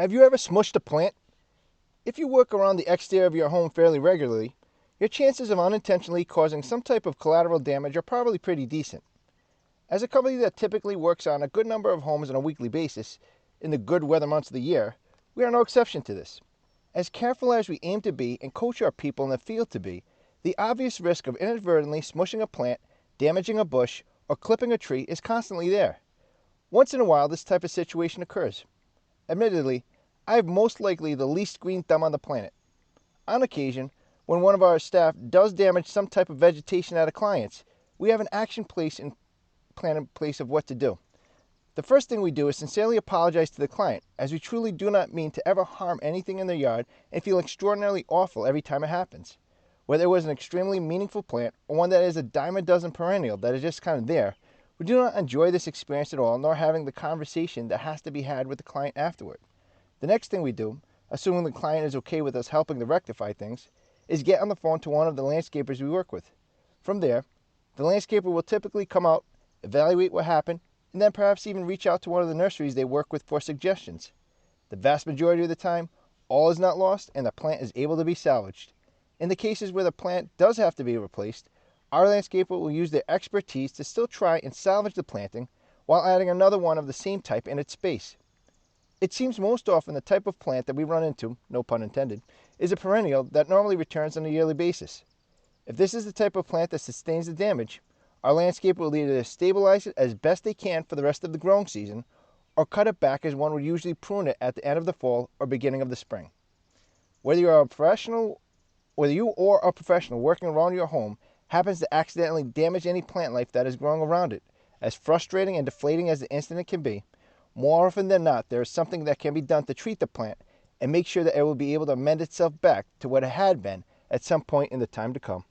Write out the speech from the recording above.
Have you ever smushed a plant? If you work around the exterior of your home fairly regularly, your chances of unintentionally causing some type of collateral damage are probably pretty decent. As a company that typically works on a good number of homes on a weekly basis in the good weather months of the year, we are no exception to this. As careful as we aim to be and coach our people in the field to be, the obvious risk of inadvertently smushing a plant, damaging a bush, or clipping a tree is constantly there. Once in a while, this type of situation occurs. Admittedly, I have most likely the least green thumb on the planet. On occasion, when one of our staff does damage some type of vegetation at a client's, we have an action plan in place of what to do. The first thing we do is sincerely apologize to the client, as we truly do not mean to ever harm anything in their yard and feel extraordinarily awful every time it happens. Whether it was an extremely meaningful plant or one that is a dime a dozen perennial that is just kind of there, we do not enjoy this experience at all, nor having the conversation that has to be had with the client afterward. The next thing we do, assuming the client is okay with us helping to rectify things, is get on the phone to one of the landscapers we work with. From there, the landscaper will typically come out, evaluate what happened, and then perhaps even reach out to one of the nurseries they work with for suggestions. The vast majority of the time, all is not lost and the plant is able to be salvaged. In the cases where the plant does have to be replaced, our landscaper will use their expertise to still try and salvage the planting while adding another one of the same type in its space. It seems most often the type of plant that we run into, no pun intended, is a perennial that normally returns on a yearly basis. If this is the type of plant that sustains the damage, our landscaper will either stabilize it as best they can for the rest of the growing season, or cut it back as one would usually prune it at the end of the fall or beginning of the spring. Whether you or a professional working around your home happens to accidentally damage any plant life that is growing around it, as frustrating and deflating as the incident can be, more often than not there is something that can be done to treat the plant and make sure that it will be able to mend itself back to what it had been at some point in the time to come.